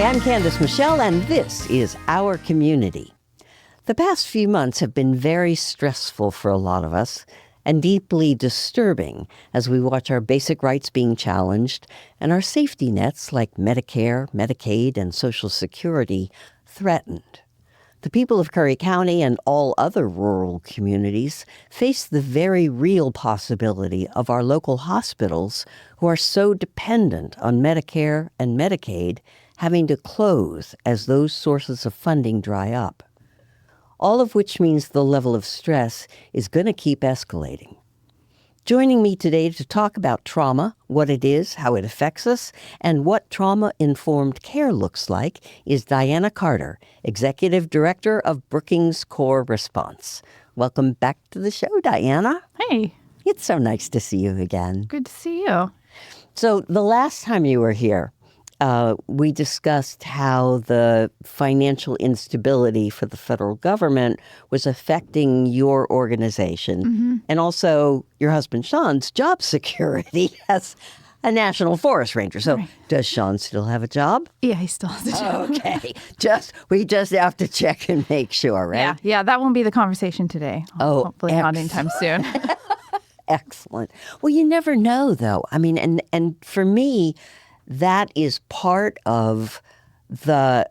I'm Candice Michel, and this is Our Community. The past few months have been very stressful for a lot of us and deeply disturbing as we watch our basic rights being challenged and our safety nets like Medicare, Medicaid, and Social Security threatened. The people of Curry County and all other rural communities face the very real possibility of our local hospitals, who are so dependent on Medicare and Medicaid, having to close as those sources of funding dry up. All of which means the level of stress is going to keep escalating. Joining me today to talk about trauma, what it is, how it affects us, and what trauma-informed care looks like is Diana Carter, Executive Director of Brookings Core Response. Welcome back to the show, Diana. Hey. It's so nice to see you again. Good to see you. So the last time you were here, we discussed how the financial instability for the federal government was affecting your organization and also your husband Sean's job security as a national forest ranger. So Does Sean still have a job? Yeah, he still has a job. Okay. We just have to check and make sure, right? Yeah, that won't be the conversation today. Hopefully not anytime soon. Excellent. Well, you never know, though. I mean, and for me, that is part of the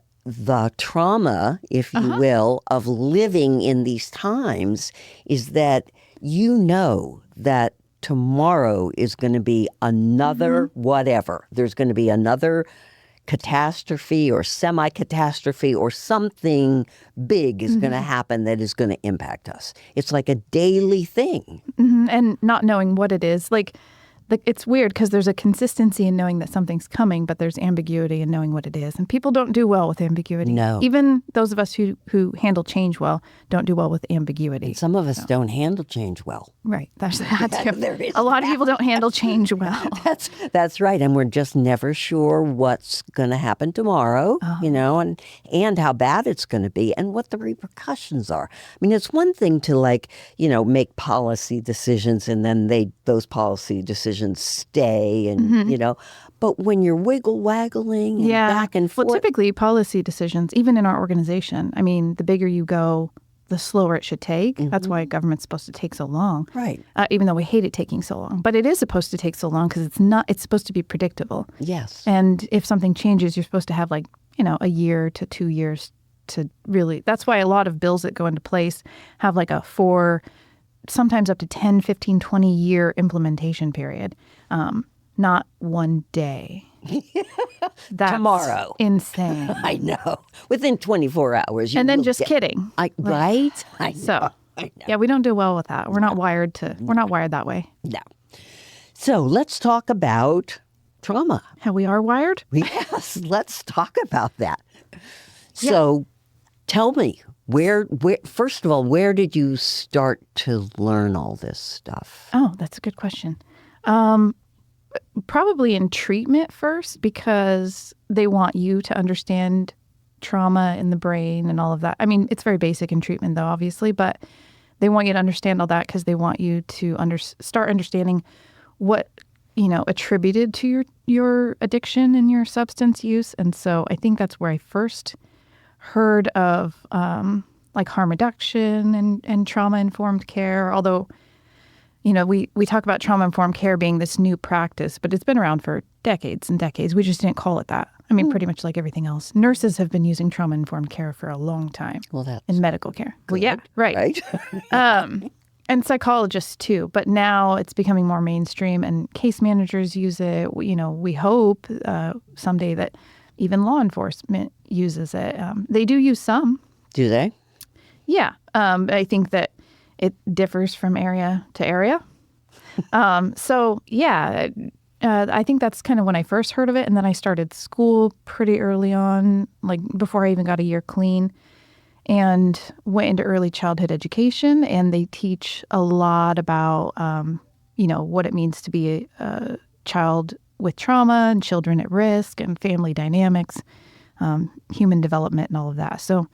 trauma, if you will, of living in these times, is that you know that tomorrow is going to be another whatever. There's going to be another catastrophe or semi-catastrophe or something big is going to happen that is going to impact us. It's like a daily thing. And not knowing what it is. Like it's weird because there's a consistency in knowing that something's coming, but there's ambiguity in knowing what it is. And people don't do well with ambiguity. No. Even those of us who handle change well don't do well with ambiguity. And some of us don't handle change well. Right. That's that too. A lot of people don't handle change well. That's right. And we're just never sure what's going to happen tomorrow, you know, and how bad it's going to be and what the repercussions are. I mean, it's one thing to make policy decisions and then those policy decisions stay and, but when you're wiggle-waggling and back and forth. Well, typically policy decisions, even in our organization, I mean, the bigger you go, the slower it should take. That's why government's supposed to take so long. Right. Even though we hate it taking so long. But it is supposed to take so long because it's supposed to be predictable. Yes. And if something changes, you're supposed to have a year to 2 years to really, that's why a lot of bills that go into place have like a 4, sometimes up to 10, 15, 20-year implementation period. Not one day. That's tomorrow. Insane. I know. Within 24 hours. And then kidding. Right? I know. Yeah, we don't do well with that. We're not wired that way. No. So let's talk about trauma. How we are wired? Yes, let's talk about that. So tell me, where first of all, where did you start to learn all this stuff? Oh, that's a good question. Probably in treatment first, because they want you to understand trauma in the brain and all of that. I mean, it's very basic in treatment, though, obviously, but they want you to understand all that because they want you to start understanding what, attributed to your addiction and your substance use. And so I think that's where I first heard of harm reduction and trauma-informed care, although we talk about trauma-informed care being this new practice, but it's been around for decades and decades. We just didn't call it that. I mean, pretty much like everything else. Nurses have been using trauma-informed care for a long time. Well, that's in medical care. Good. Well, yeah, right. And psychologists too. But now it's becoming more mainstream, and case managers use it. We hope someday that even law enforcement uses it. They do use some. Do they? Yeah. I think that it differs from area to area. I think that's kind of when I first heard of it. And then I started school pretty early on, like before I even got a year clean, and went into early childhood education. And they teach a lot about, what it means to be a child with trauma and children at risk and family dynamics, human development and all of that. So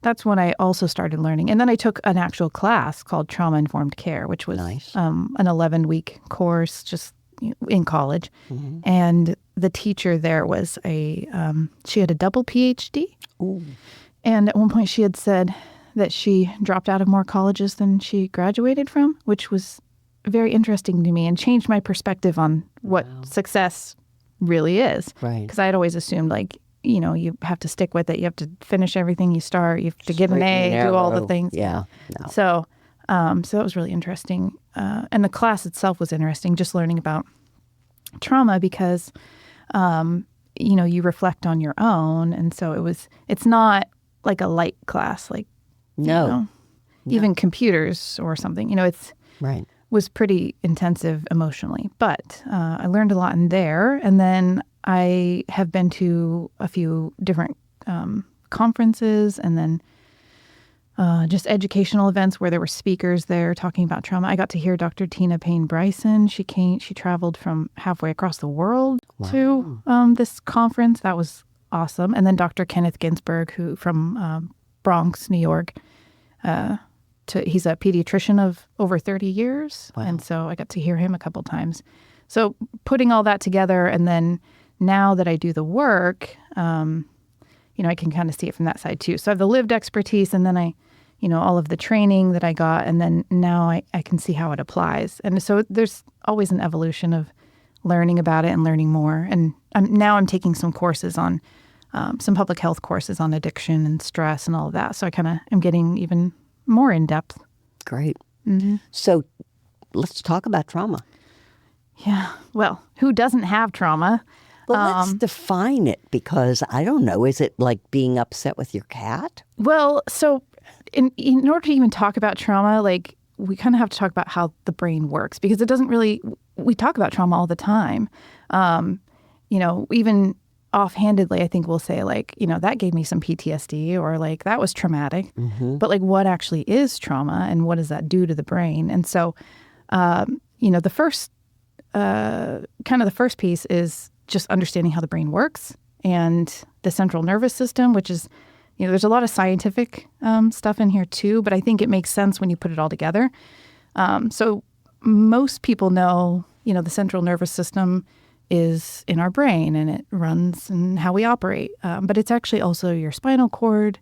that's when I also started learning. And then I took an actual class called Trauma-Informed Care, which was nice. An 11-week course just in college. Mm-hmm. And the teacher there was she had a double PhD. Ooh. And at one point she had said that she dropped out of more colleges than she graduated from, which was very interesting to me and changed my perspective on what success really is. Right. Because I had always assumed, like, you have to stick with it. You have to finish everything you start. You have to get an A, do all the things. Yeah. No. So that was really interesting. And the class itself was interesting, just learning about trauma because, you reflect on your own. And so it's not like a light class, like, No. even computers or something, it's Right. was pretty intensive emotionally, but I learned a lot in there. And then I have been to a few different conferences and then just educational events where there were speakers there talking about trauma. I got to hear Dr. Tina Payne Bryson. She traveled from halfway across the world to this conference. That was awesome. And then Dr. Kenneth Ginsberg, who from Bronx, New York, he's a pediatrician of over 30 years. Wow. And so I got to hear him a couple times. So putting all that together, and then now that I do the work, I can kind of see it from that side too. So I have the lived expertise, and then all of the training that I got, and then now I can see how it applies. And so there's always an evolution of learning about it and learning more. And I'm taking some courses on, some public health courses on addiction and stress and all of that. So I kind of am getting even more in depth. Great. Mm-hmm. So let's talk about trauma. Yeah. Well, who doesn't have trauma? Well, let's define it, because I don't know. Is it like being upset with your cat? Well, so in order to even talk about trauma, like, we kind of have to talk about how the brain works, because it doesn't really, we talk about trauma all the time. Even offhandedly, I think we'll say, like, that gave me some PTSD, or like, that was traumatic. Mm-hmm. But like, what actually is trauma, and what does that do to the brain? And so, the first piece is just understanding how the brain works, and the central nervous system, which is, there's a lot of scientific stuff in here too, but I think it makes sense when you put it all together. So most people know, the central nervous system is in our brain, and it runs and how we operate. But it's actually also your spinal cord.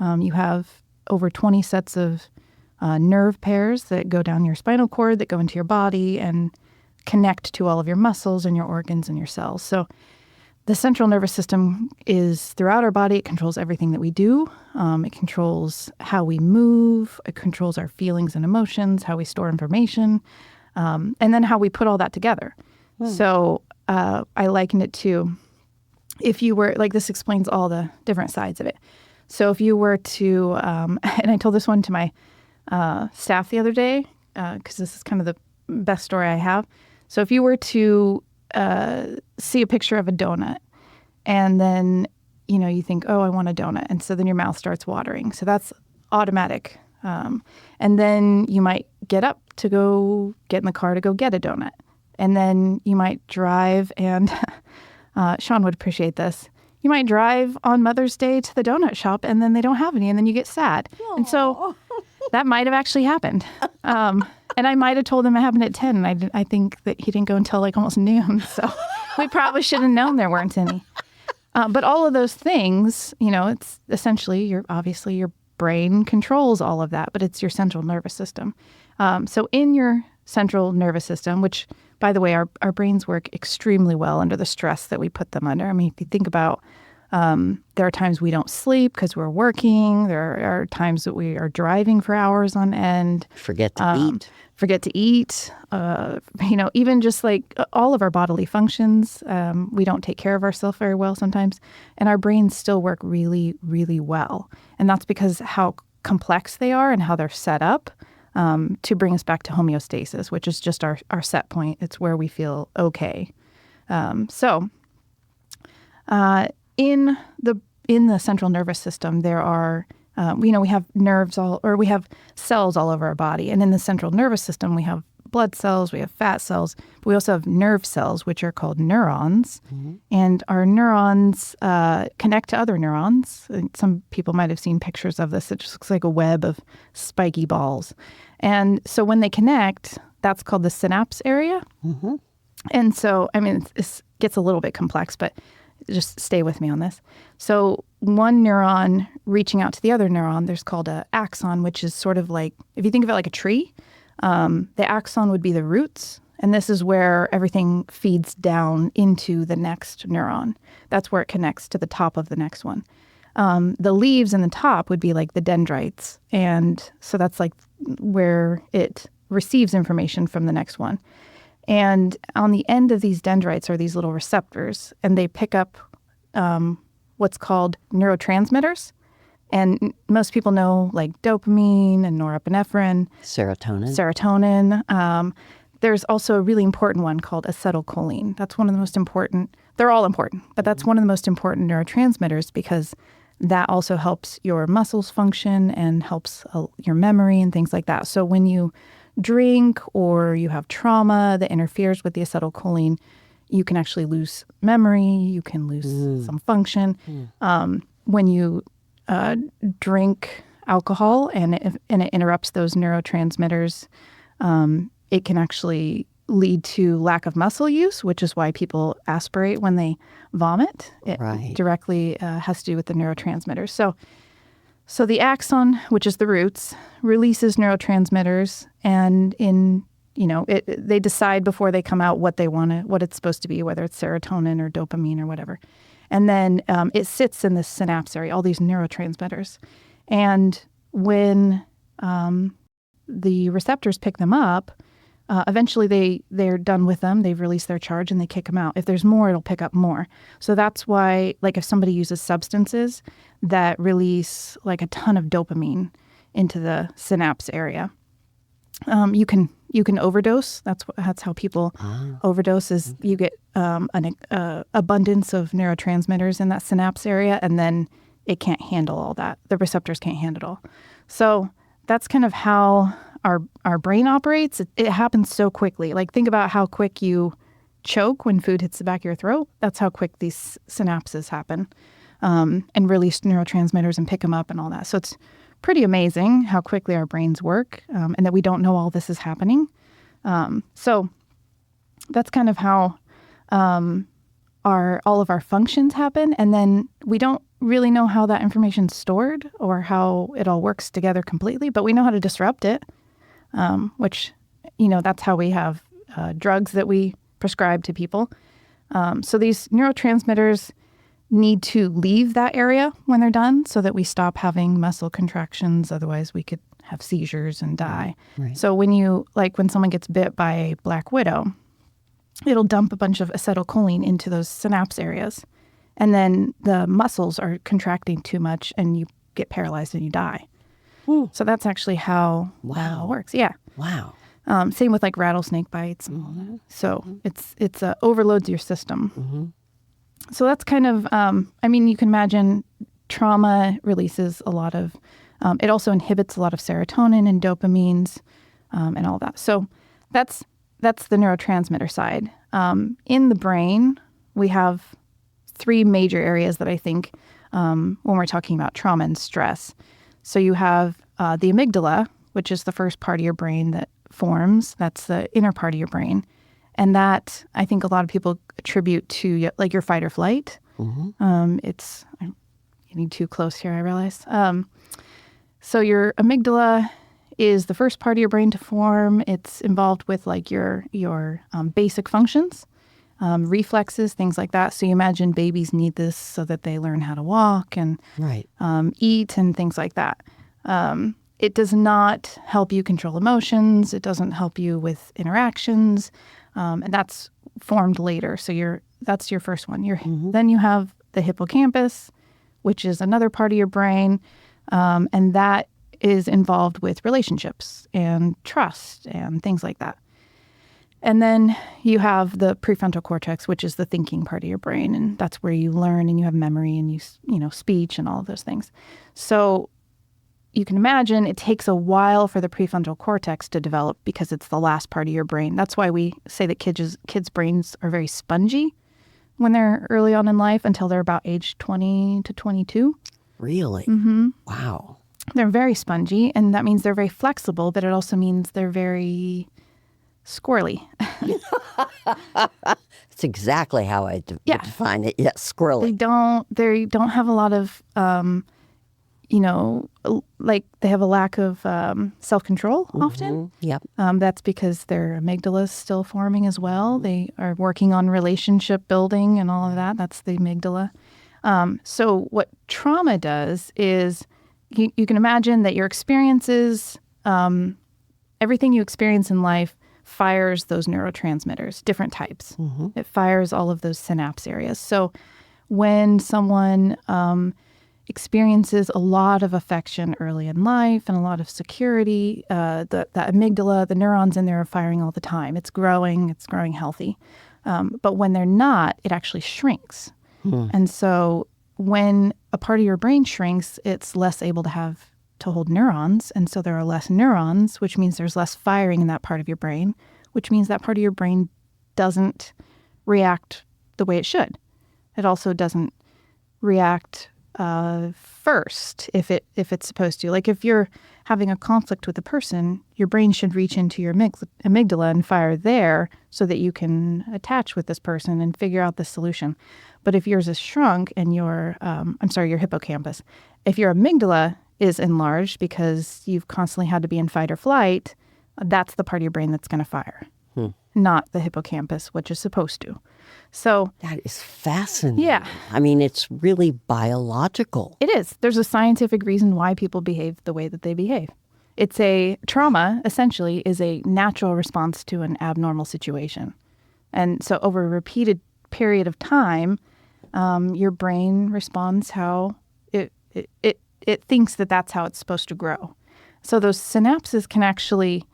You have over 20 sets of nerve pairs that go down your spinal cord, that go into your body and connect to all of your muscles and your organs and your cells. So the central nervous system is throughout our body. It controls everything that we do. It controls how we move. It controls our feelings and emotions, how we store information, and then how we put all that together. So I liken it to, if you were, like, this explains all the different sides of it. So if you were to, and I told this one to my staff the other day, because this is kind of the best story I have. So if you were to see a picture of a donut, and then, you think, oh, I want a donut. And so then your mouth starts watering. So that's automatic. And then you might get up to go get in the car to go get a donut. And then you might drive, and Sean would appreciate this. You might drive on Mother's Day to the donut shop, and then they don't have any, and then you get sad. Aww. And so that might have actually happened. And I might have told him it happened at 10. And I think that he didn't go until like almost noon. So we probably should have known there weren't any. But all of those things, it's essentially your brain controls all of that, but it's your central nervous system. So in your central nervous system, which, by the way, our brains work extremely well under the stress that we put them under. I mean, if you think about, there are times we don't sleep because we're working. There are times that we are driving for hours on end. Forget to eat. Even just like all of our bodily functions, we don't take care of ourselves very well sometimes. And our brains still work really, really well. And that's because how complex they are and how they're set up to bring us back to homeostasis, which is just our set point. It's where we feel okay. In the central nervous system, there are, we have we have cells all over our body. And in the central nervous system, we have blood cells, we have fat cells, but we also have nerve cells, which are called neurons. Mm-hmm. And our neurons connect to other neurons. And some people might have seen pictures of this. It just looks like a web of spiky balls. And so when they connect, that's called the synapse area. Mm-hmm. And so, I mean, this gets a little bit complex, but just stay with me on this. So one neuron reaching out to the other neuron, there's called an axon, which is sort of like, if you think of it like a tree, the axon would be the roots. And this is where everything feeds down into the next neuron. That's where it connects to the top of the next one. The leaves in the top would be like the dendrites. And so that's like where it receives information from the next one. And on the end of these dendrites are these little receptors, and they pick up what's called neurotransmitters. And most people know like dopamine and norepinephrine. Serotonin. There's also a really important one called acetylcholine. That's one of the most important. They're all important, but that's one of the most important neurotransmitters because that also helps your muscles function and helps your memory and things like that. So when you drink or you have trauma that interferes with the acetylcholine, you can actually lose memory, you can lose some function. When you drink alcohol and it interrupts those neurotransmitters, it can actually lead to lack of muscle use, which is why people aspirate when they vomit. It directly has to do with the neurotransmitters. So the axon, which is the roots, releases neurotransmitters, and they decide before they come out what they want to, what it's supposed to be, whether it's serotonin or dopamine or whatever. And then it sits in this synapse area, all these neurotransmitters. And when the receptors pick them up, eventually they're done with them. They've released their charge and they kick them out. If there's more, it'll pick up more. So that's why, like if somebody uses substances that release like a ton of dopamine into the synapse area, you can overdose. That's how people overdose. Is you get an abundance of neurotransmitters in that synapse area, and then it can't handle all that. The receptors can't handle it all. So that's kind of how our brain operates. It happens so quickly. Like think about how quick you choke when food hits the back of your throat. That's how quick these synapses happen, and release neurotransmitters and pick them up and all that. So it's pretty amazing how quickly our brains work, and that we don't know all this is happening. So that's kind of how all of our functions happen. And then we don't really know how that information's stored or how it all works together completely, but we know how to disrupt it, which, that's how we have drugs that we prescribe to people. So these neurotransmitters need to leave that area when they're done so that we stop having muscle contractions. Otherwise, we could have seizures and die. Right. So when someone gets bit by a black widow, it'll dump a bunch of acetylcholine into those synapse areas. And then the muscles are contracting too much and you get paralyzed and you die. So that's actually how that all works. Yeah. Wow. Same with like rattlesnake bites and all that. So it's overloads your system. So that's kind of, you can imagine trauma releases a lot of, it also inhibits a lot of serotonin and dopamines and all that. So that's the neurotransmitter side. In the brain, we have three major areas that I think when we're talking about trauma and stress. So you have the amygdala, which is the first part of your brain that forms. That's the inner part of your brain. And that, I think a lot of people attribute to like your fight or flight. I'm getting too close here, I realize. So your amygdala is the first part of your brain to form. It's involved with like your basic functions, reflexes, things like that. So you imagine babies need this so that they learn how to walk and eat and things like that. It does not help you control emotions. It doesn't help you with interactions. And that's formed later. So that's your first one. Then you have the hippocampus, which is another part of your brain. And that is involved with relationships and trust and things like that. And then you have the prefrontal cortex, which is the thinking part of your brain. And that's where you learn and you have memory and you speech and all of those things. So you can imagine it takes a while for the prefrontal cortex to develop because it's the last part of your brain. That's why we say that kids' brains are very spongy when they're early on in life until they're about age 20 to 22. Really? Wow. They're very spongy, and that means they're very flexible, but it also means they're very squirrely. It's exactly how I Yeah. define it. Yes, squirrely. They don't have a lot of, like they have a lack of self-control often. Yep. That's because their amygdala is still forming as well. They are working on relationship building and all of that. That's the amygdala. So what trauma does is you can imagine that your experiences, everything you experience in life fires those neurotransmitters, different types. It fires all of those synapse areas. So when someone experiences a lot of affection early in life and a lot of security, the amygdala, the neurons in there are firing all the time. It's growing healthy. But when they're not, it actually shrinks. And so when a part of your brain shrinks, it's less able to hold neurons. And so there are less neurons, which means there's less firing in that part of your brain, which means that part of your brain doesn't react the way it should. It also doesn't react first if it's supposed to. Like if you're having a conflict with a person, your brain should reach into your amygdala and fire there so that you can attach with this person and figure out the solution. But if yours is shrunk and your hippocampus, if your amygdala is enlarged because you've constantly had to be in fight or flight, that's the part of your brain that's going to fire, not the hippocampus, which is supposed to. So That is fascinating. Yeah. I mean, it's really biological. it is. There's a scientific reason why people behave the way that they behave. Trauma, essentially, is a natural response to an abnormal situation. And so over a repeated period of time, your brain responds how it thinks that that's how it's supposed to grow. So those synapses can actually,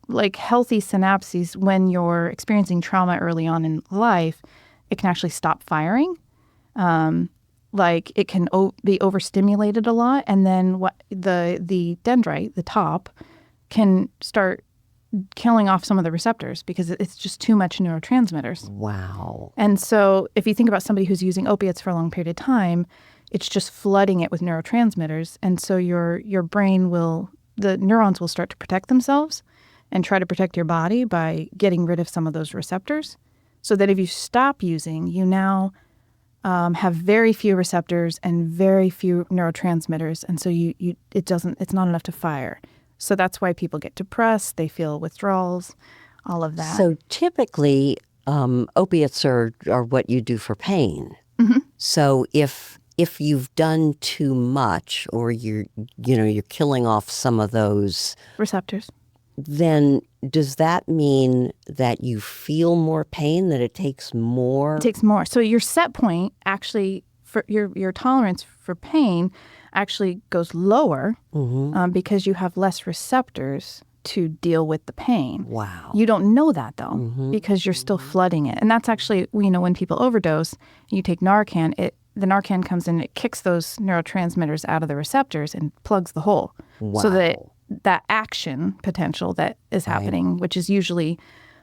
like healthy synapses, when you're experiencing trauma early on in life, it can actually stop firing. Like it can be overstimulated a lot, and then the dendrite, the top, can start killing off some of the receptors because it's just too much neurotransmitters. Wow. And so if you think about somebody who's using opiates for a long period of time, it's just flooding it with neurotransmitters. And so your brain the neurons will start to protect themselves and try to protect your body by getting rid of some of those receptors. So that if you stop using, you now have very few receptors and very few neurotransmitters. And so it's not enough to fire. So that's why people get depressed, they feel withdrawals, all of that. So typically, opiates are what you do for pain. So if you've done too much, or you're killing off some of those receptors, then does that mean that you feel more pain, that it takes more? It takes more. So your set point actually, for your tolerance for pain actually goes lower because you have less receptors to deal with the pain. Wow. You don't know that, though, because you're still flooding it. And that's actually, when people overdose, you take Narcan, the Narcan comes in, it kicks those neurotransmitters out of the receptors and plugs the hole. Wow. So that action potential that is happening, which is usually,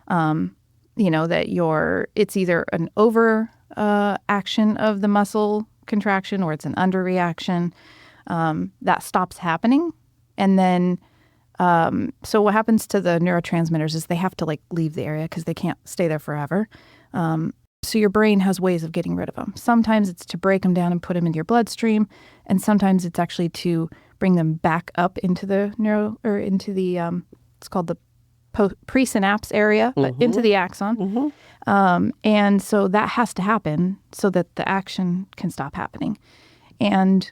that it's either an over action of the muscle contraction or it's an underreaction, that stops happening. And then, so what happens to the neurotransmitters is they have to leave the area because they can't stay there forever. So your brain has ways of getting rid of them. Sometimes it's to break them down and put them into your bloodstream, and sometimes it's actually to bring them back up into the it's called the presynapse area, but into the axon. And so that has to happen so that the action can stop happening. And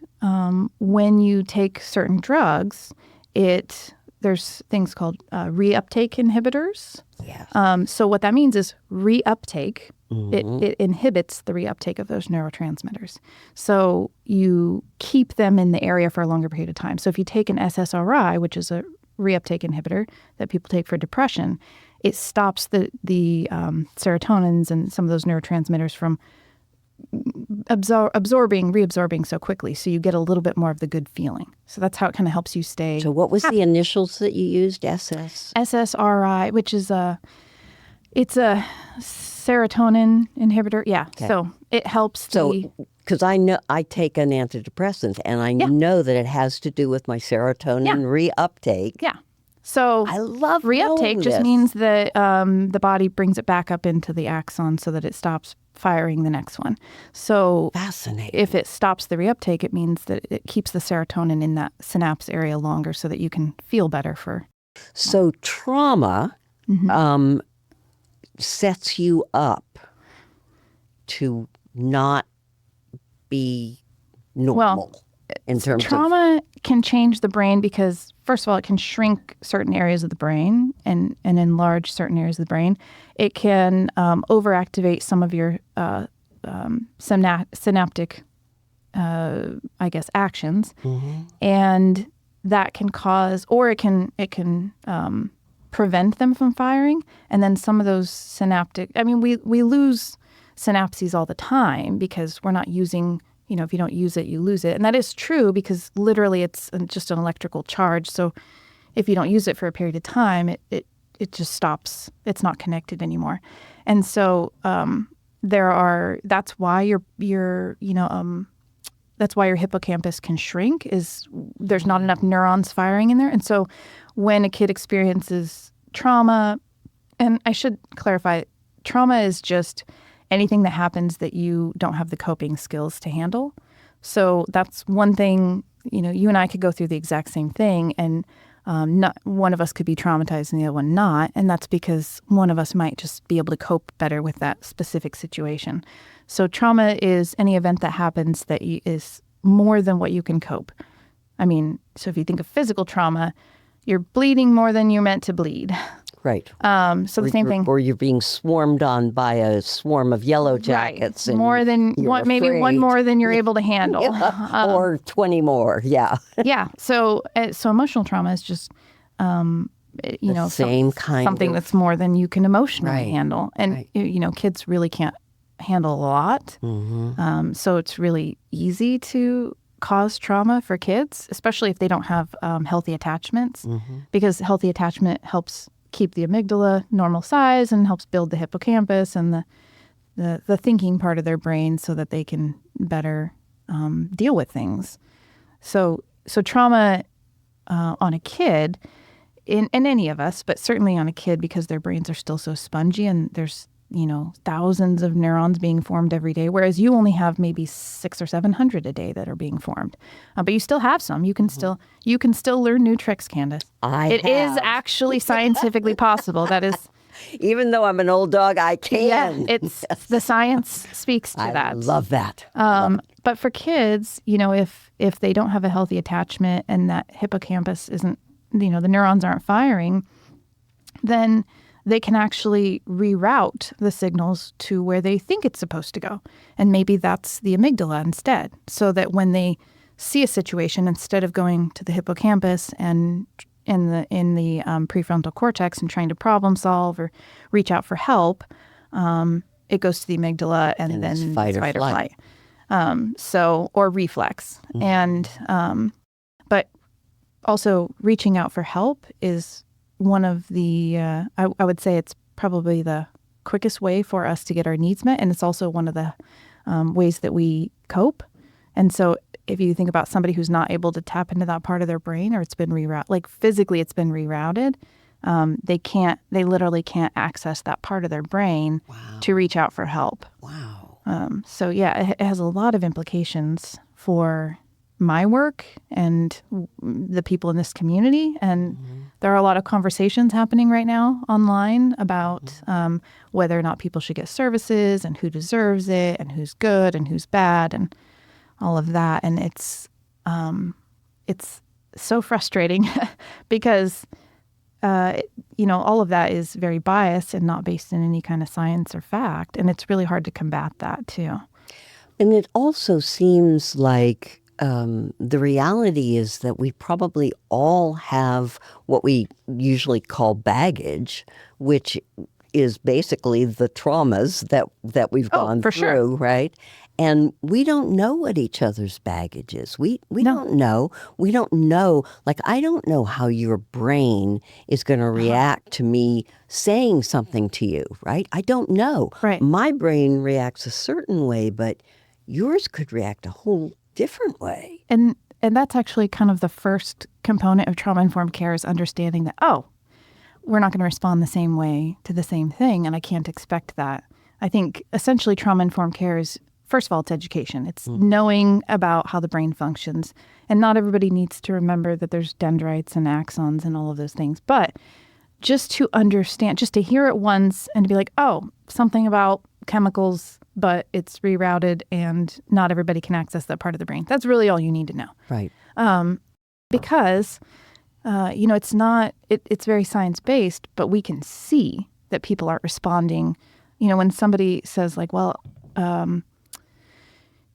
when you take certain drugs, there's things called reuptake inhibitors. Yes. So what that means is reuptake. It inhibits the reuptake of those neurotransmitters. So you keep them in the area for a longer period of time. So if you take an SSRI, which is a reuptake inhibitor that people take for depression, it stops the serotonins and some of those neurotransmitters from reabsorbing so quickly. So you get a little bit more of the good feeling. So that's how it kind of helps you stay. So what was the initials that you used? SS? SSRI, which is it's a serotonin inhibitor. Yeah. Okay. So it helps. Because I know I take an antidepressant, and I know that it has to do with my serotonin reuptake. Yeah. So I love reuptake knowing just this. means that the body brings it back up into the axon so that it stops firing the next one. So Fascinating. if it stops the reuptake, it means that it keeps the serotonin in that synapse area longer so that you can feel better for. So trauma sets you up to not be normal in terms Trauma can change the brain because, first of all, it can shrink certain areas of the brain and enlarge certain areas of the brain. It can overactivate some of your synaptic, actions, and that can cause, or it can prevent them from firing. And then some of those synaptic, we lose synapses all the time because we're not using. If you don't use it, you lose it. And that is true because literally it's just an electrical charge. So if you don't use it for a period of time, it just stops. It's not connected anymore. And so that's why that's why your hippocampus can shrink, is there's not enough neurons firing in there. And so when a kid experiences trauma, and I should clarify, trauma is just anything that happens that you don't have the coping skills to handle. So that's one thing, you and I could go through the exact same thing and not one of us could be traumatized and the other one not. And that's because one of us might just be able to cope better with that specific situation. So trauma is any event that happens that is more than what you can cope. So if you think of physical trauma, you're bleeding more than you're meant to bleed. Right. So the same thing. Or you're being swarmed on by a swarm of yellow jackets. Right. And more than maybe one more than you're able to handle. Or 20 more. Yeah. Yeah. So emotional trauma is just, same kind something of, that's more than you can emotionally Right. handle. And, kids really can't handle a lot. So it's really easy to cause trauma for kids, especially if they don't have healthy attachments, because healthy attachment helps keep the amygdala normal size and helps build the hippocampus and the thinking part of their brain so that they can better deal with things. So trauma on a kid, in any of us, but certainly on a kid because their brains are still so spongy and there's thousands of neurons being formed every day, whereas you only have maybe 600 or 700 a day that are being formed. But you still have some. You can still learn new tricks, Candice. It is actually scientifically possible. That is, even though I'm an old dog, I can. Yeah, the science speaks to that. I love that. But for kids, if they don't have a healthy attachment and that hippocampus isn't, the neurons aren't firing, then they can actually reroute the signals to where they think it's supposed to go. And maybe that's the amygdala instead, so that when they see a situation, instead of going to the hippocampus and in the prefrontal cortex and trying to problem solve or reach out for help, it goes to the amygdala and then it's fight or flight. Or reflex. And but also reaching out for help is one of the, I would say it's probably the quickest way for us to get our needs met. And it's also one of the ways that we cope. And so if you think about somebody who's not able to tap into that part of their brain, or it's been rerouted, like physically it's been rerouted, they literally can't access that part of their brain to reach out for help. Wow. So yeah, it has a lot of implications for my work and the people in this community. And there are a lot of conversations happening right now online about whether or not people should get services and who deserves it and who's good and who's bad and all of that. And it's so frustrating because, all of that is very biased and not based in any kind of science or fact. And it's really hard to combat that too. And it also seems like the reality is that we probably all have what we usually call baggage, which is basically the traumas that we've gone through, sure. Right? And we don't know what each other's baggage is. We don't know. We don't know. Like, I don't know how your brain is going to react to me saying something to you, right? I don't know. Right. My brain reacts a certain way, but yours could react a whole different way. And and that's actually kind of the first component of trauma-informed care is understanding that, oh, we're not going to respond the same way to the same thing, and I can't expect that. I think essentially trauma-informed care is, first of all, it's education. It's knowing about how the brain functions. And not everybody needs to remember that there's dendrites and axons and all of those things. But just to understand, just to hear it once and to be like, oh, something about chemicals, but it's rerouted and not everybody can access that part of the brain. That's really all you need to know. Right. Because, it's very science-based, but we can see that people aren't responding. When somebody says like, well,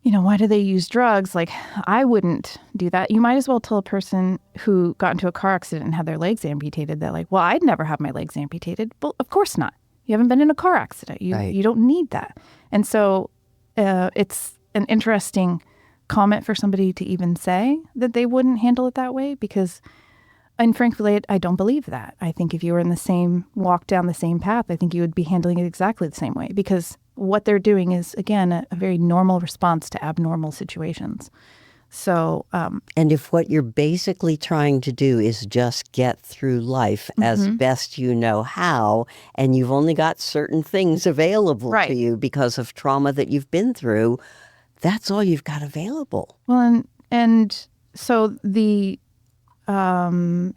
why do they use drugs? Like, I wouldn't do that. You might as well tell a person who got into a car accident and had their legs amputated that like, well, I'd never have my legs amputated. Well, of course not. You haven't been in a car accident. You don't need that. And so it's an interesting comment for somebody to even say that they wouldn't handle it that way because, and frankly, I don't believe that. I think if you were in the same, walk down the same path, I think you would be handling it exactly the same way because what they're doing is, again, a very normal response to abnormal situations. So, and if what you're basically trying to do is just get through life as best you know how, and you've only got certain things available to you because of trauma that you've been through, that's all you've got available. Well, and so the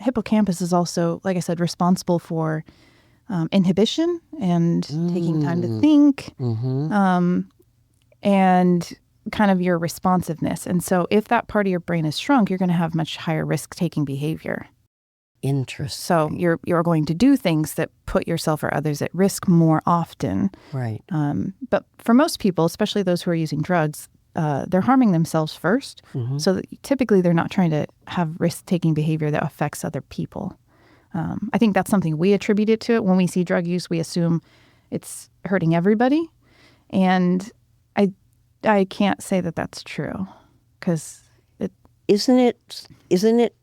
hippocampus is also, like I said, responsible for inhibition and taking time to think, and kind of your responsiveness. And so if that part of your brain is shrunk, you're going to have much higher risk-taking behavior. Interesting. So you're going to do things that put yourself or others at risk more often. Right. But for most people, especially those who are using drugs, they're harming themselves first. So that typically they're not trying to have risk-taking behavior that affects other people. I think that's something we attribute it to. When we see drug use, we assume it's hurting everybody. And I can't say that that's true because isn't it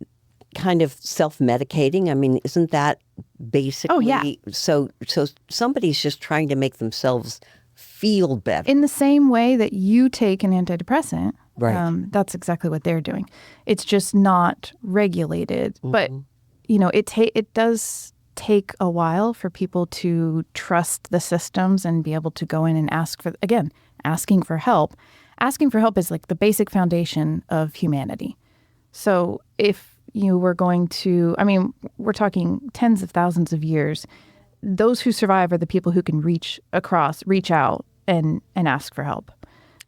kind of self-medicating? I mean, isn't that basically? Oh, yeah. So somebody's just trying to make themselves feel better. In the same way that you take an antidepressant, right? That's exactly what they're doing. It's just not regulated, but it does take a while for people to trust the systems and be able to go in and asking for help. Asking for help is like the basic foundation of humanity. So if you were going to, we're talking tens of thousands of years, those who survive are the people who can reach out and ask for help.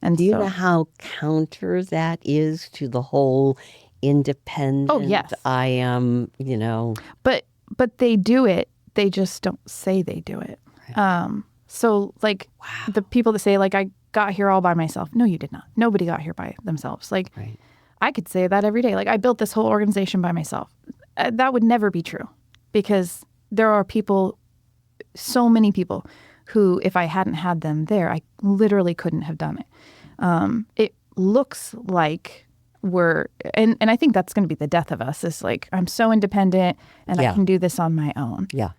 And do you know how counter that is to the whole independent? Oh, yes. I am, But they do it. They just don't say they do it. Right. So like the people that say like, I got here all by myself. No, you did not. Nobody got here by themselves. Like I could say that every day. Like I built this whole organization by myself. That would never be true because there are people, so many people who, if I hadn't had them there, I literally couldn't have done it. It looks like and I think that's going to be the death of us is like, I'm so independent and I can do this on my own. Yeah.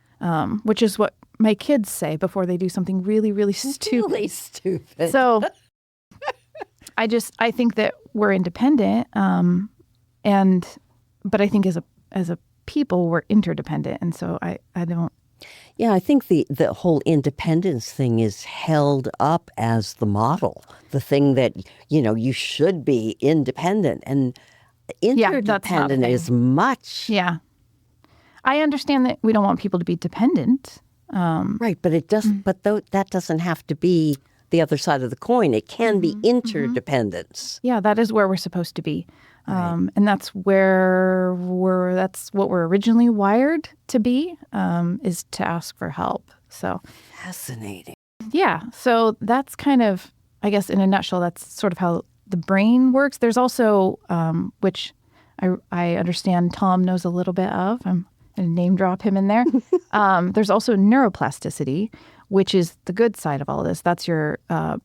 Which is what my kids say before they do something really, really stupid. Really stupid. So I think that we're independent. But I think as a people, we're interdependent. And so I don't. Yeah, I think the whole independence thing is held up as the model, the thing that, you should be independent. And interdependent is much. Yeah. I understand that we don't want people to be dependent. Right, but it doesn't. But that doesn't have to be the other side of the coin. It can be interdependence. Yeah, that is where we're supposed to be. And that's what we're originally wired to be, is to ask for help. So fascinating. Yeah. So that's kind of, I guess, in a nutshell, that's sort of how the brain works. There's also, which I understand Tom knows a little bit of. I'm going to name drop him in there. There's also neuroplasticity, which is the good side of all of this. That's your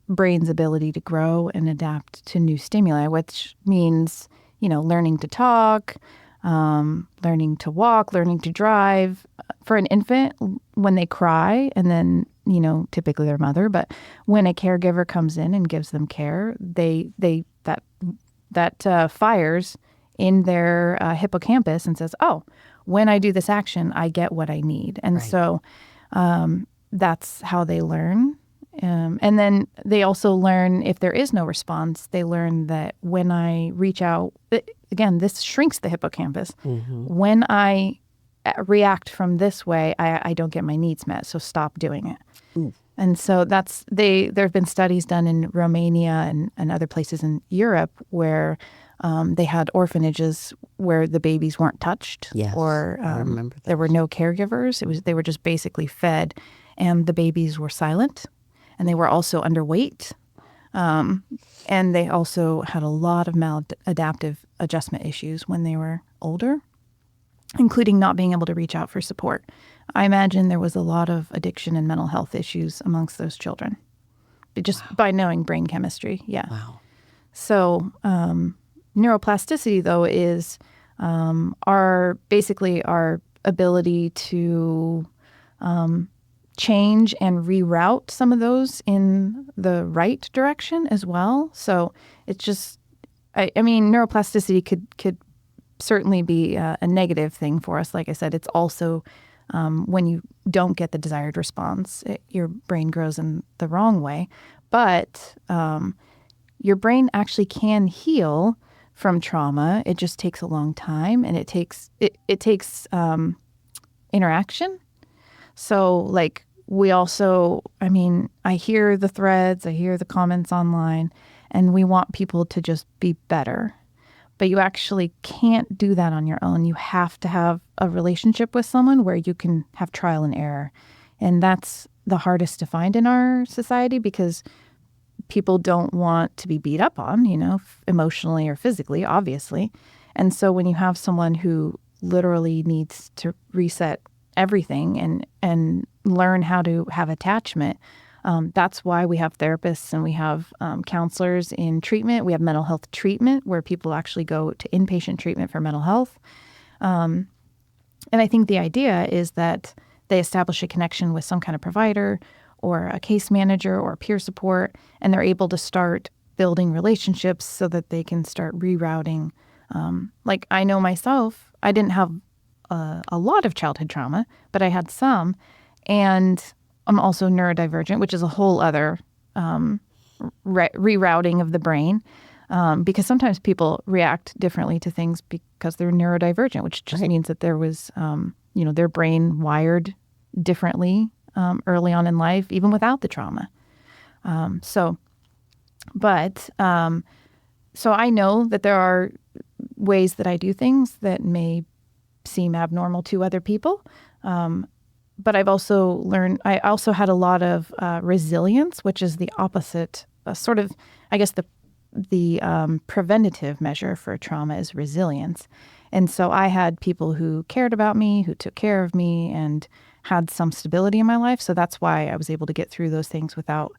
brain's ability to grow and adapt to new stimuli, which means, learning to talk, learning to walk, learning to drive. For an infant, when they cry, and then, typically their mother, but when a caregiver comes in and gives them care, that fires in their hippocampus and says, oh, when I do this action, I get what I need. And so that's how they learn. And then they also learn if there is no response, they learn that when I reach out, again, this shrinks the hippocampus. When I react from this way, I don't get my needs met. So stop doing it. And so there have been studies done in Romania and other places in Europe where they had orphanages where the babies weren't touched, or I remember that. there were no caregivers. They were just basically fed, and the babies were silent, and they were also underweight, and they also had a lot of maladaptive adjustment issues when they were older, including not being able to reach out for support. I imagine there was a lot of addiction and mental health issues amongst those children, just by knowing brain chemistry. Yeah. Wow. So neuroplasticity, though, is our ability to change and reroute some of those in the right direction as well. So it's just, I mean, neuroplasticity could certainly be a negative thing for us. Like I said, it's also when you don't get the desired response, your brain grows in the wrong way. But your brain actually can heal from trauma. It just takes a long time, and it takes interaction. So, like, we also, I mean, I hear the threads, I hear the comments online, and we want people to just be better. But you actually can't do that on your own. You have to have a relationship with someone where you can have trial and error. And that's the hardest to find in our society, because people don't want to be beat up on, emotionally or physically, obviously. And so when you have someone who literally needs to reset everything and learn how to have attachment, that's why we have therapists and we have counselors in treatment. We have mental health treatment where people actually go to inpatient treatment for mental health. And I think the idea is that they establish a connection with some kind of provider or a case manager or peer support, and they're able to start building relationships so that they can start rerouting. Like, I know myself, I didn't have a lot of childhood trauma, but I had some, and I'm also neurodivergent, which is a whole other rerouting of the brain, because sometimes people react differently to things because they're neurodivergent, which just means that there was, their brain wired differently early on in life, even without the trauma. So I know that there are ways that I do things that may seem abnormal to other people. But I've also learned, I also had a lot of resilience, which is the opposite, sort of, I guess the preventative measure for trauma is resilience. And so I had people who cared about me, who took care of me, and had some stability in my life. So that's why I was able to get through those things without,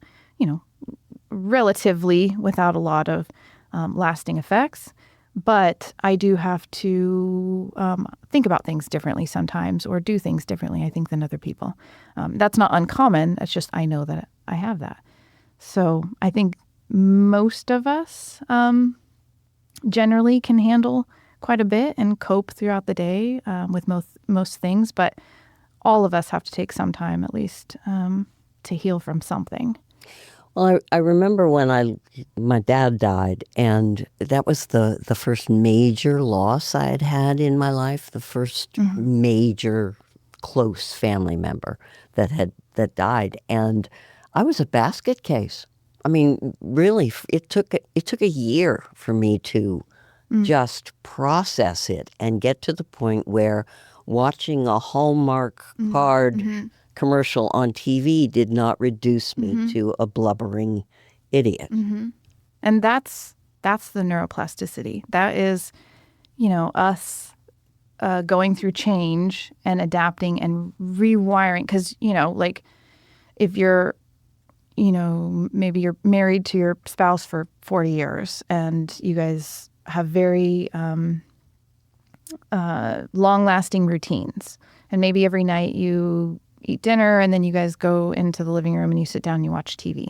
relatively without a lot of lasting effects. But I do have to think about things differently sometimes, or do things differently, I think, than other people. That's not uncommon. It's just I know that I have that. So I think most of us generally can handle quite a bit and cope throughout the day with most things. But all of us have to take some time at least to heal from something. Well, I remember when my dad died, and that was the first major loss I had in my life, the first major close family member that died, and I was a basket case. I mean, really, it took a year for me to just process it and get to the point where watching a Hallmark card commercial on TV did not reduce me to a blubbering idiot. And that's the neuroplasticity. That is, us going through change and adapting and rewiring. Because, like, if you're, maybe you're married to your spouse for 40 years and you guys have very long-lasting routines. And maybe every night you eat dinner and then you guys go into the living room and you sit down and you watch TV.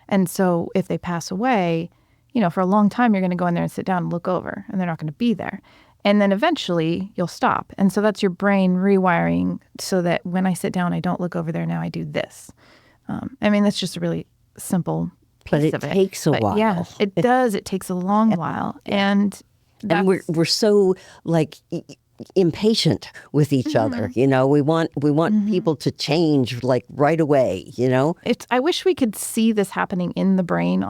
And so if they pass away, for a long time, you're going to go in there and sit down and look over, and they're not going to be there. And then eventually you'll stop. And so that's your brain rewiring so that when I sit down, I don't look over there. Now I do this. That's just a really simple but piece it of it. takes a while. Yeah, it does. It takes a long while. And we're so impatient with each other. We want people to change right away. I wish we could see this happening in the brain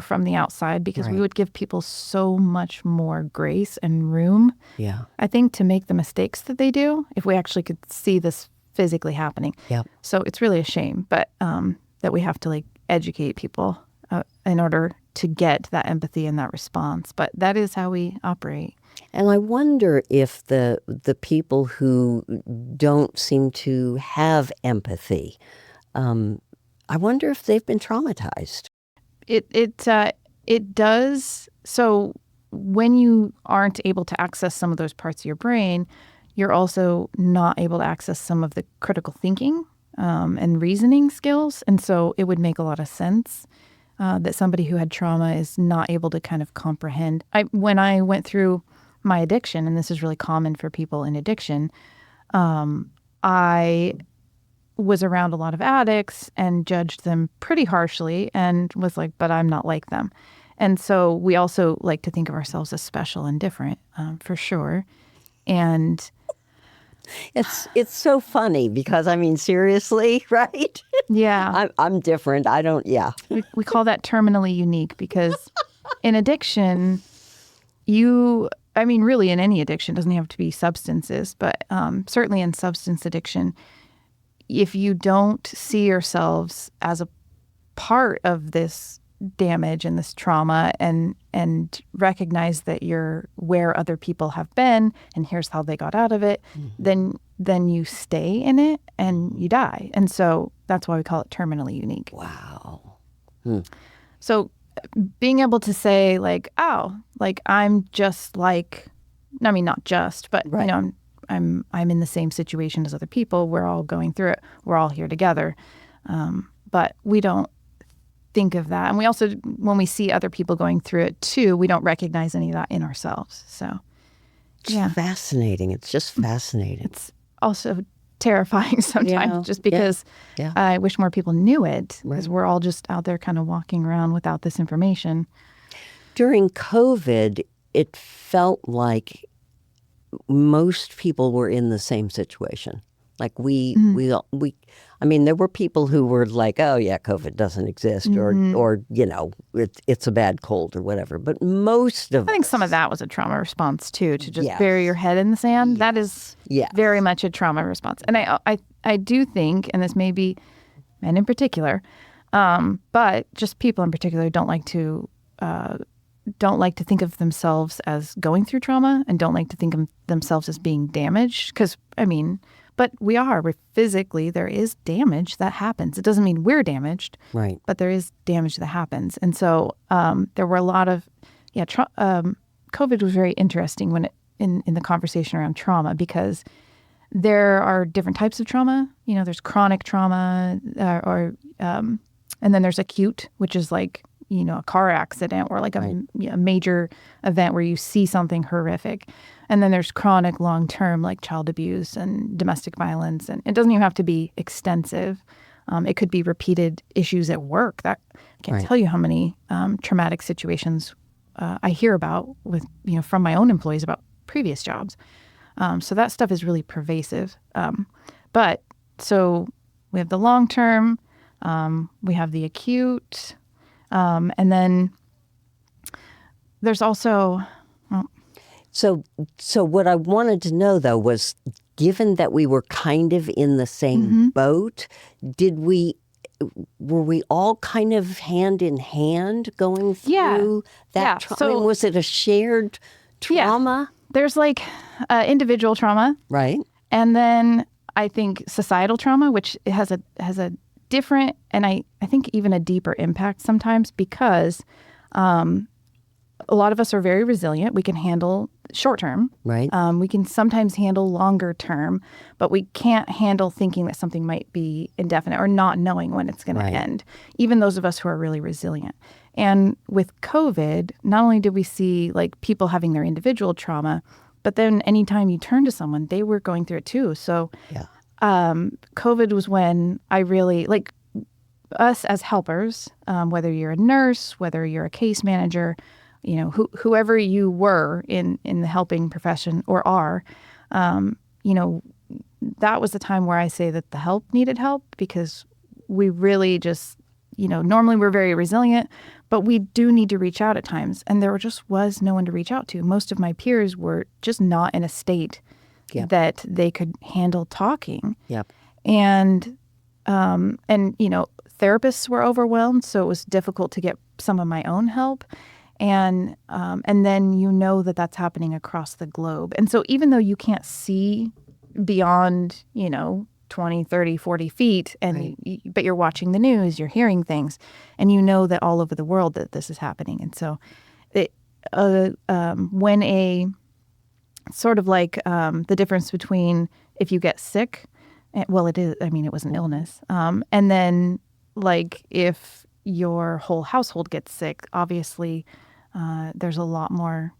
from the outside, because we would give people so much more grace and room. Yeah, I think, to make the mistakes that they do, if we actually could see this physically happening. Yep. So it's really a shame, but that we have to educate people in order to get that empathy and that response. But that is how we operate. And I wonder if the people who don't seem to have empathy, I wonder if they've been traumatized. It does. So when you aren't able to access some of those parts of your brain, you're also not able to access some of the critical thinking and reasoning skills. And so it would make a lot of sense that somebody who had trauma is not able to kind of comprehend. When I went through my addiction, and this is really common for people in addiction, I was around a lot of addicts and judged them pretty harshly and was like, but I'm not like them. And so we also like to think of ourselves as special and different, for sure. And it's so funny because, seriously, right? Yeah. I'm different. I don't, yeah. We call that terminally unique, because in addiction, really in any addiction, it doesn't have to be substances, but certainly in substance addiction, if you don't see yourselves as a part of this damage and this trauma and recognize that you're where other people have been and here's how they got out of it, then you stay in it and you die. And so that's why we call it terminally unique. Wow. So being able to say I'm just not just, but right. I'm in the same situation as other people. We're all going through it. We're all here together. But we don't think of that. And we also, when we see other people going through it too, we don't recognize any of that in ourselves. So it's fascinating. It's just fascinating. It's also terrifying sometimes, just because I wish more people knew it, because we're all just out there kind of walking around without this information. During COVID, it felt like most people were in the same situation. There were people who were like, oh yeah, COVID doesn't exist, or it's a bad cold or whatever. But most of I think some of that was a trauma response too, to just bury your head in the sand. That is very much a trauma response. And I do think, and this may be men in particular, but just people in particular don't like to think of themselves as going through trauma, and don't like to think of themselves as being damaged. But we're physically, there is damage that happens. It doesn't mean we're damaged, right? But there is damage that happens. And so there were a lot of, COVID was very interesting when in the conversation around trauma, because there are different types of trauma. There's chronic trauma, and then there's acute, which is like, a car accident or like a major event where you see something horrific. And then there's chronic, long-term, like child abuse and domestic violence. And it doesn't even have to be extensive. It could be repeated issues at work. I can't tell you how many traumatic situations I hear about from my own employees about previous jobs. So that stuff is really pervasive. But so we have the long-term, we have the acute, and then there's also... So what I wanted to know, though, was, given that we were kind of in the same boat, were we all kind of hand in hand going through that trauma? Was it a shared trauma? There's individual trauma. Right. And then I think societal trauma, which has a different, and I think even a deeper impact sometimes, because a lot of us are very resilient. We can handle short term. Right. We can sometimes handle longer term, but we can't handle thinking that something might be indefinite or not knowing when it's going to end, even those of us who are really resilient. And with COVID, not only did we see like people having their individual trauma, but then anytime you turn to someone, they were going through it too. So Yeah. COVID was when I really, like, us as helpers, whether you're a nurse, whether you're a case manager, whoever you were in the helping profession or are, that was the time where I say that the help needed help, because we really just, normally we're very resilient, but we do need to reach out at times. And there just was no one to reach out to. Most of my peers were just not in a state that they could handle talking. Yep. And therapists were overwhelmed, so it was difficult to get some of my own help. And then that's happening across the globe. And so even though you can't see beyond, 20, 30, 40 feet, and but you're watching the news, you're hearing things, and you know that all over the world that this is happening. And so when a sort of like the difference between if you get sick, well, it is, it was an illness, and then like if your whole household gets sick, obviously there's a lot more.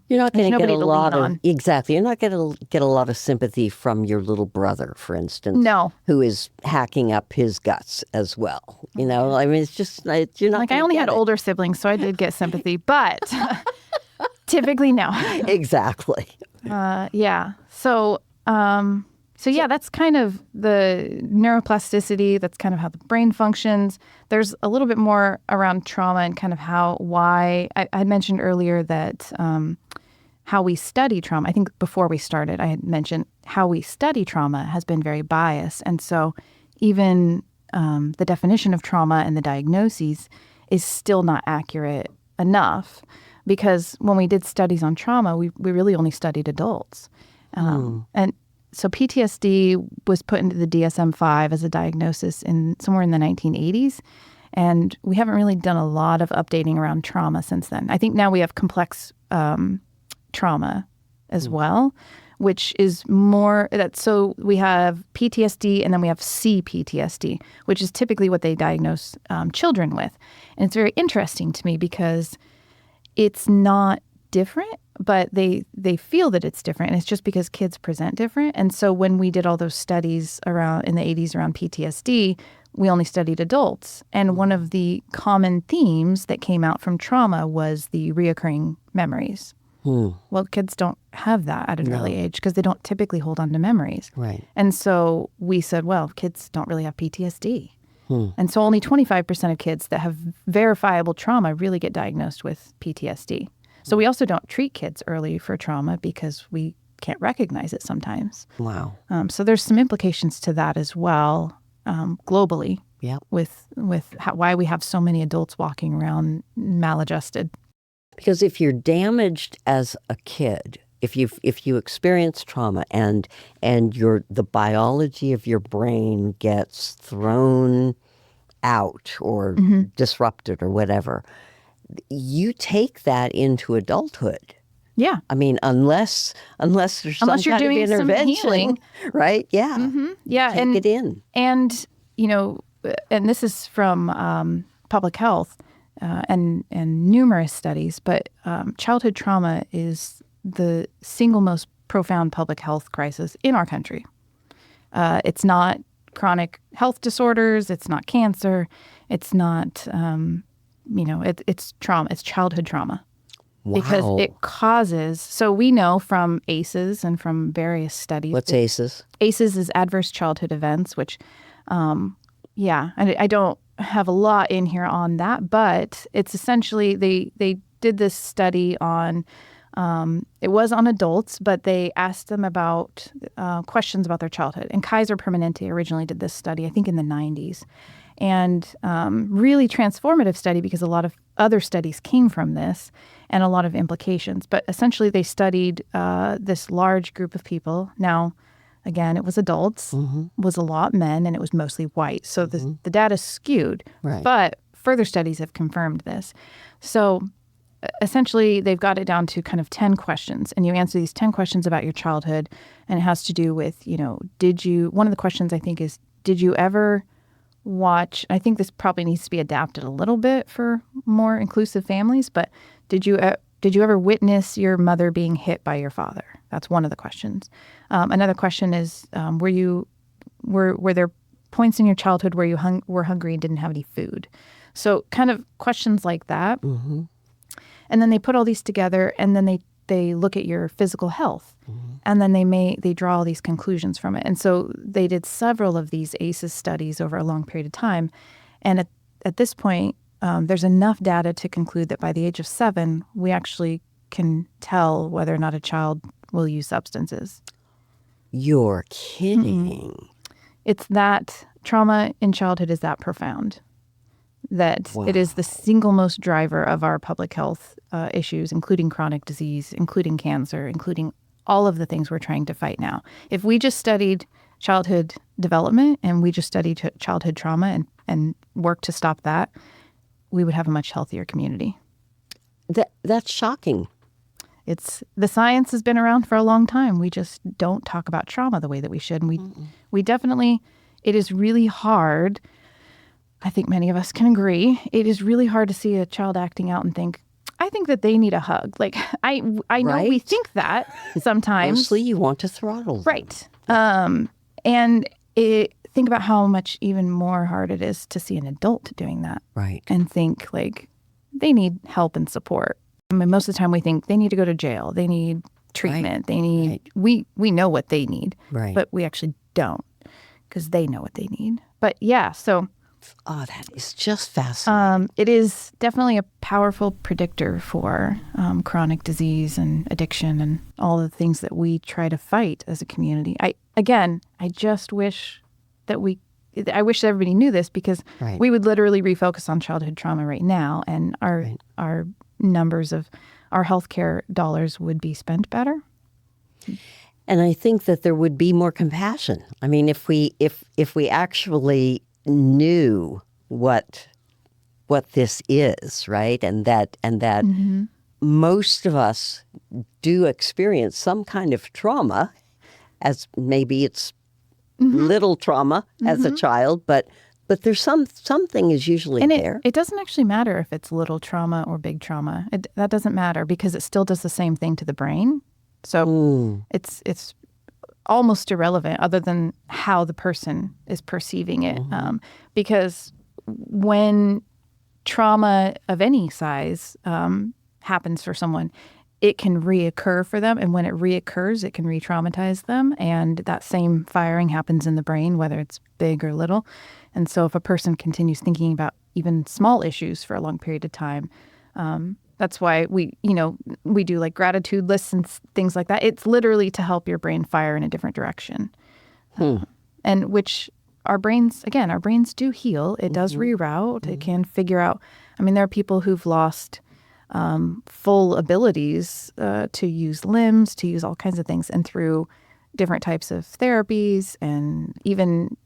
You're not going to get a lot of on. Exactly. You're not going to get a lot of sympathy from your little brother, for instance. No, who is hacking up his guts as well. It's just you're not. Like, I only had older siblings, so I did get sympathy, but typically no. Exactly. Yeah. So that's kind of the neuroplasticity. That's kind of how the brain functions. There's a little bit more around trauma and kind of why I had mentioned earlier that how we study trauma. I think before we started, I had mentioned how we study trauma has been very biased. And so even the definition of trauma and the diagnoses is still not accurate enough, because when we did studies on trauma, we really only studied adults. And so PTSD was put into the DSM-5 as a diagnosis somewhere in the 1980s. And we haven't really done a lot of updating around trauma since then. I think now we have complex trauma as well, which is more so we have PTSD and then we have CPTSD, which is typically what they diagnose children with. And it's very interesting to me because it's not different, but they feel that it's different, and it's just because kids present different. And so when we did all those studies around in the 80s around PTSD, we only studied adults. And one of the common themes that came out from trauma was the reoccurring memories. Well, kids don't have that at an early age because they don't typically hold on to memories. Right. And so we said, well, kids don't really have PTSD. And so only 25% of kids that have verifiable trauma really get diagnosed with PTSD. So we also don't treat kids early for trauma because we can't recognize it sometimes. Wow. So there's some implications to that as well, globally. Yeah. With why we have so many adults walking around maladjusted. Because if you're damaged as a kid, if you experience trauma and the biology of your brain gets thrown out or disrupted or whatever, you take that into adulthood. Yeah. Unless there's some you're kind doing of intervention, some healing. Right? Yeah. Mm-hmm. Yeah. Take it in. And, and this is from public health and numerous studies, but childhood trauma is the single most profound public health crisis in our country. It's not chronic health disorders. It's not cancer. It's not, it's trauma. It's childhood trauma. Wow. Because it causes, so we know from ACEs and from various studies. What's ACEs? ACEs is adverse childhood events, which, and I don't have a lot in here on that, but it's essentially, they did this study on, it was on adults, but they asked them about questions about their childhood. And Kaiser Permanente originally did this study, I think in the 90s. And really transformative study because a lot of other studies came from this and a lot of implications. But essentially they studied this large group of people. Now, again, it was adults, was a lot men, and it was mostly white. So the data skewed. Right. But further studies have confirmed this. So essentially they've got it down to kind of 10 questions. And you answer these 10 questions about your childhood. And it has to do with, one of the questions I think is, did you ever watch, I think this probably needs to be adapted a little bit for more inclusive families, but did you ever witness your mother being hit by your father? That's one of the questions. Another question is, were there points in your childhood where you were hungry and didn't have any food? So kind of questions like that. Mm-hmm. And then they put all these together, and then they look at your physical health, and then they draw all these conclusions from it. And so they did several of these ACEs studies over a long period of time. And at this point, there's enough data to conclude that by the age of 7, we actually can tell whether or not a child will use substances. You're kidding. Mm-hmm. It's that trauma in childhood is that profound, that Wow. it is the single most driver of our public health issues, including chronic disease, including cancer, including all of the things we're trying to fight now. If we just studied childhood development and we just studied childhood trauma and worked to stop that, we would have a much healthier community. That's shocking. The science has been around for a long time. We just don't talk about trauma the way that we should. And we definitely, it is really hard. I think many of us can agree. It is really hard to see a child acting out and think, I think that they need a hug. Like, I know Right? we think that sometimes. Mostly you want to throttle them. Right. And think about how much even more hard it is to see an adult doing that. Right. And think, like, they need help and support. I mean, most of the time we think they need to go to jail. They need treatment. They need, we know what they need. Right. But we actually don't, because they know what they need. But yeah, so Oh, that is just fascinating. it is definitely a powerful predictor for chronic disease and addiction and all the things that we try to fight as a community. I just wish that I wish that everybody knew this, because Right. we would literally refocus on childhood trauma right now, and our numbers of our healthcare dollars would be spent better. And I think that there would be more compassion. I mean, if we actually knew what this is, right? And that most of us do experience some kind of trauma, as maybe it's little trauma as a child, but there's something is usually And there. it doesn't actually matter if it's little trauma or big trauma. That doesn't matter, because it still does the same thing to the brain. So it's almost irrelevant, other than how the person is perceiving it. Because when trauma of any size happens for someone, it can reoccur for them. And when it reoccurs, it can re-traumatize them. And that same firing happens in the brain, whether it's big or little. And so if a person continues thinking about even small issues for a long period of time, that's why we do like gratitude lists and things like that. It's literally to help your brain fire in a different direction. And which our brains do heal. It does reroute. It can figure out. I mean, there are people who've lost full abilities to use limbs, to use all kinds of things. And through different types of therapies and even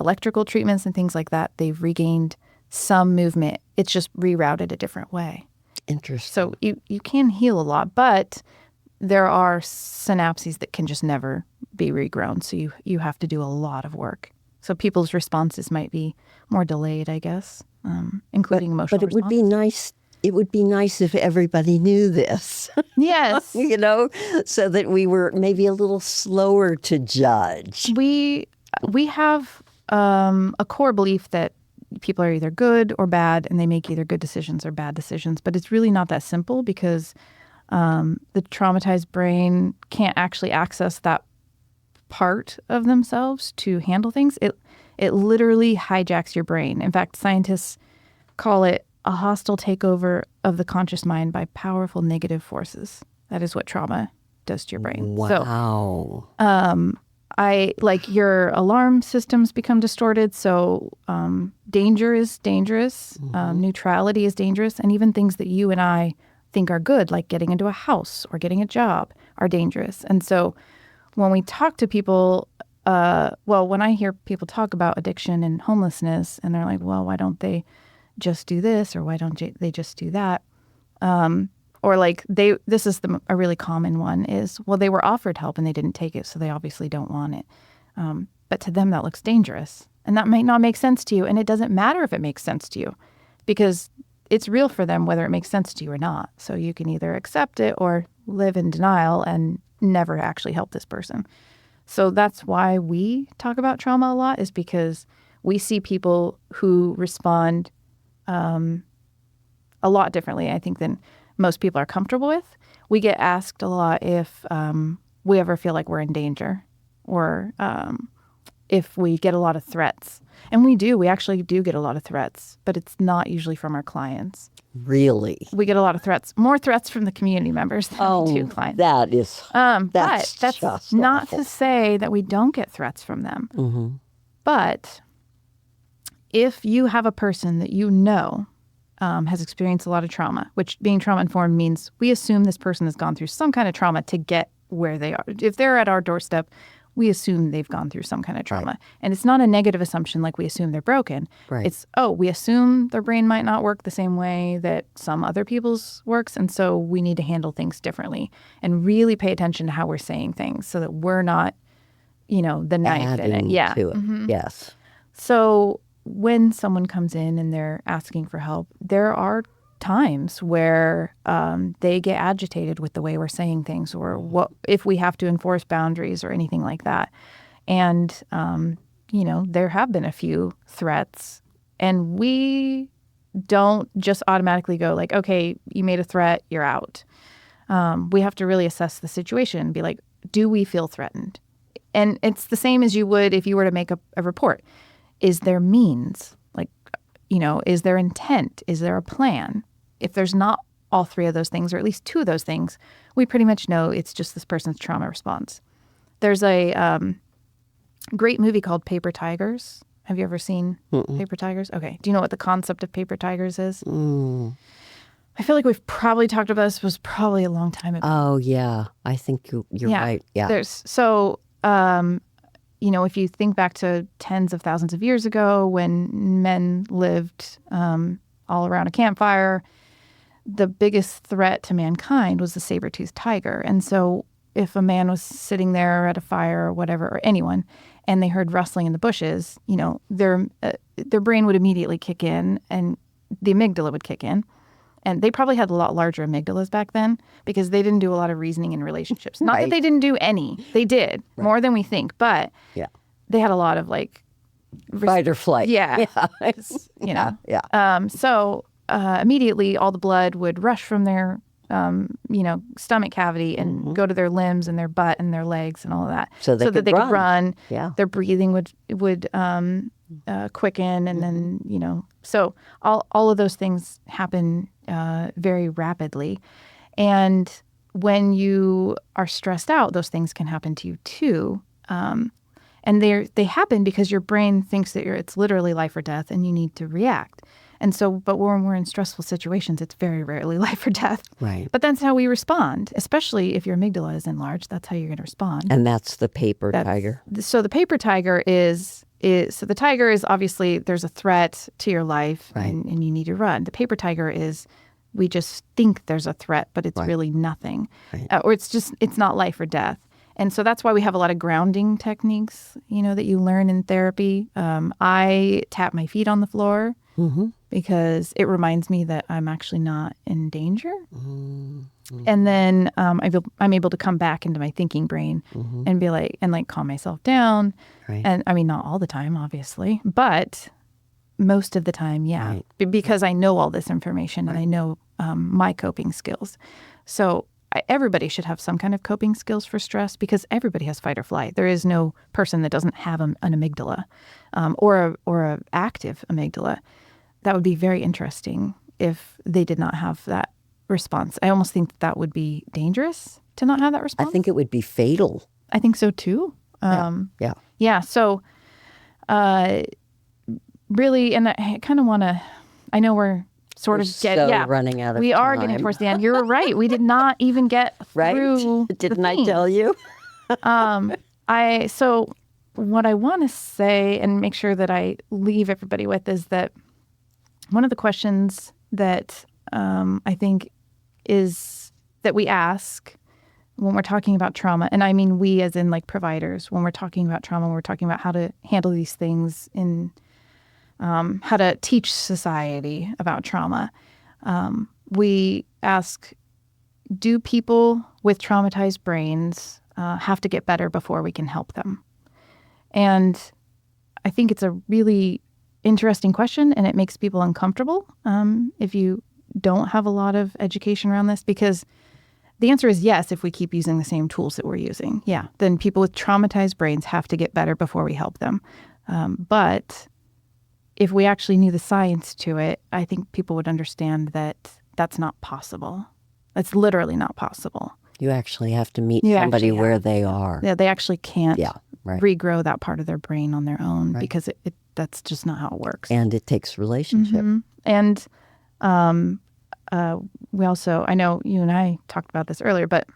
electrical treatments and things like that, they've regained some movement. It's just rerouted a different way. Interesting. So you can heal a lot, but there are synapses that can just never be regrown. So you have to do a lot of work. So people's responses might be more delayed, I guess, including emotional But it would be nice. It would be nice if everybody knew this. Yes. So that we were maybe a little slower to judge. We have a core belief that people are either good or bad, and they make either good decisions or bad decisions. But it's really not that simple, because the traumatized brain can't actually access that part of themselves to handle things. It literally hijacks your brain. In fact, scientists call it a hostile takeover of the conscious mind by powerful negative forces. That is what trauma does to your brain. Wow. So, your alarm systems become distorted. So danger is dangerous. Neutrality is dangerous. And even things that you and I think are good, like getting into a house or getting a job, are dangerous. And so when we talk to people, when I hear people talk about addiction and homelessness, and they're like, well, why don't they just do this, or why don't they just do that? Or like this is a really common one is, well, they were offered help and they didn't take it, so they obviously don't want it. But to them, that looks dangerous. And that might not make sense to you. And it doesn't matter if it makes sense to you because it's real for them whether it makes sense to you or not. So you can either accept it or live in denial and never actually help this person. So that's why we talk about trauma a lot, is because we see people who respond a lot differently, I think, than most people are comfortable with. We get asked a lot if we ever feel like we're in danger or if we get a lot of threats. And we do. We actually do get a lot of threats, but it's not usually from our clients. Really? We get a lot of threats, more threats from the community members than we do clients. That is, but that's just not awful. to say that we don't get threats from them. Mm-hmm. But if you have a person that you know has experienced a lot of trauma, which being trauma-informed means we assume this person has gone through some kind of trauma to get where they are. If they're at our doorstep, we assume they've gone through some kind of trauma. Right. And it's not a negative assumption like we assume they're broken. Right. It's, we assume their brain might not work the same way that some other people's works, and so we need to handle things differently and really pay attention to how we're saying things so that we're not, the knife in it. Adding Yeah. to it. Mhm. Yes. So when someone comes in and they're asking for help, there are times where they get agitated with the way we're saying things, or what if we have to enforce boundaries or anything like that. And, there have been a few threats, and we don't just automatically go like, okay, you made a threat, you're out. We have to really assess the situation and be like, do we feel threatened? And it's the same as you would if you were to make a report. Is there means? Like, is there intent? Is there a plan? If there's not all three of those things, or at least two of those things, we pretty much know it's just this person's trauma response. There's a great movie called Paper Tigers. Have you ever seen Paper Tigers? Okay. Do you know what the concept of paper tigers is? Mm. I feel like we've probably talked about this. It was probably a long time ago. Oh, yeah. I think you're right. Yeah. If you think back to tens of thousands of years ago when men lived all around a campfire, the biggest threat to mankind was the saber-toothed tiger. And so if a man was sitting there at a fire or whatever, or anyone, and they heard rustling in the bushes, their brain would immediately kick in and the amygdala would kick in. And they probably had a lot larger amygdalas back then because they didn't do a lot of reasoning in relationships. Not that they didn't do any. They did, more than we think. But they had a lot of fight or flight. Yeah. Yeah. So immediately all the blood would rush from their, stomach cavity and go to their limbs and their butt and their legs and all of that. So that they could run. Yeah. Their breathing would quicken, and then, so all of those things happen very rapidly. And when you are stressed out, those things can happen to you too. And they happen because your brain thinks that it's literally life or death and you need to react. And so, but when we're in stressful situations, it's very rarely life or death. Right. But that's how we respond, especially if your amygdala is enlarged. That's how you're going to respond. And that's the paper tiger. So the paper tiger so the tiger is obviously there's a threat to your life, right, and you need to run. The paper tiger is we just think there's a threat, but it's really nothing. Right. Or it's not life or death. And so that's why we have a lot of grounding techniques, that you learn in therapy. I tap my feet on the floor because it reminds me that I'm actually not in danger. And then I'm able to come back into my thinking brain and be like, calm myself down. Right. And I mean, not all the time, obviously, but most of the time, yeah, right, because I know all this information and I know my coping skills. So everybody should have some kind of coping skills for stress because everybody has fight or flight. There is no person that doesn't have an amygdala or a active amygdala. That would be very interesting if they did not have that response. I almost think that would be dangerous to not have that response. I think it would be fatal. I think so too. Yeah. So really, and I kind of want to, I know we're sort of running out of time. We are getting towards the end. You're right. We did not even get through Didn't I tell you? So what I want to say and make sure that I leave everybody with is that one of the questions that I think is that we ask when we're talking about trauma, and I mean we as in like providers, when we're talking about trauma, we're talking about how to handle these things in how to teach society about trauma. We ask, do people with traumatized brains have to get better before we can help them? And I think it's a really interesting question, and it makes people uncomfortable if you don't have a lot of education around this, because the answer is yes if we keep using the same tools that we're using. Yeah, then people with traumatized brains have to get better before we help them. But if we actually knew the science to it, I think people would understand that that's not possible. It's literally not possible. You actually have to meet somebody where they are. Yeah, they actually can't right. regrow that part of their brain on their own because that's just not how it works. And it takes relationship. Mm-hmm. And we also, I know you and I talked about this earlier, but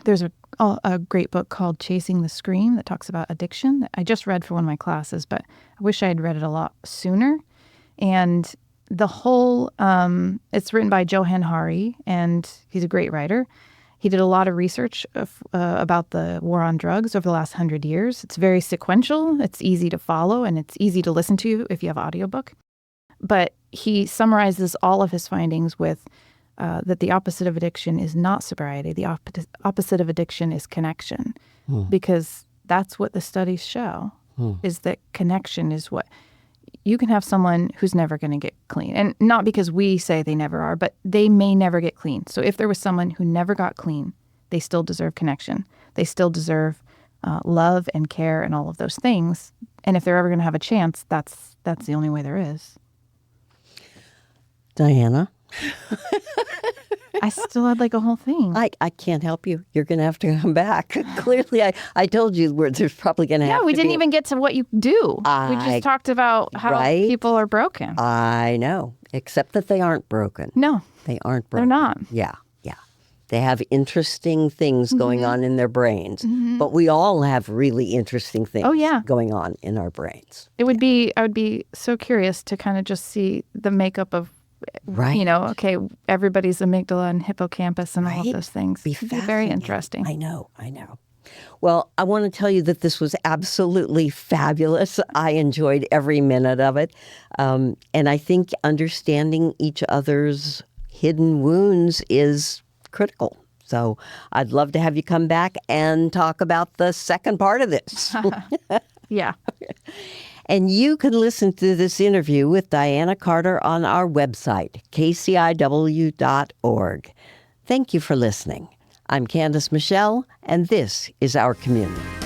there's a great book called Chasing the Scream that talks about addiction that I just read for one of my classes, but I wish I had read it a lot sooner. And the whole, it's written by Johann Hari, and he's a great writer. He did a lot of research about the war on drugs over the last 100 years. It's very sequential. It's easy to follow, and it's easy to listen to if you have audiobook. But he summarizes all of his findings with that the opposite of addiction is not sobriety. The opposite of addiction is connection, because that's what the studies show, is that connection is what... You can have someone who's never going to get clean. And not because we say they never are, but they may never get clean. So if there was someone who never got clean, they still deserve connection. They still deserve love and care and all of those things. And if they're ever going to have a chance, that's the only way there is. Diana? I still had like a whole thing. I can't help you. You're going to have to come back. Clearly, I told you there's probably going to have to be... Yeah, we didn't even get to what you do. We just talked about how people are broken. I know, except that they aren't broken. No. They aren't broken. They're not. Yeah. They have interesting things going on in their brains. But we all have really interesting things going on in our brains. I would be so curious to kind of just see the makeup of, okay, everybody's amygdala and hippocampus and all of those things. It'd be very interesting. I know. Well, I want to tell you that this was absolutely fabulous. I enjoyed every minute of it. And I think understanding each other's hidden wounds is critical. So I'd love to have you come back and talk about the second part of this. Yeah. And you can listen to this interview with Diana Carter on our website, kciw.org. Thank you for listening. I'm Candice Michel, and this is Our Community.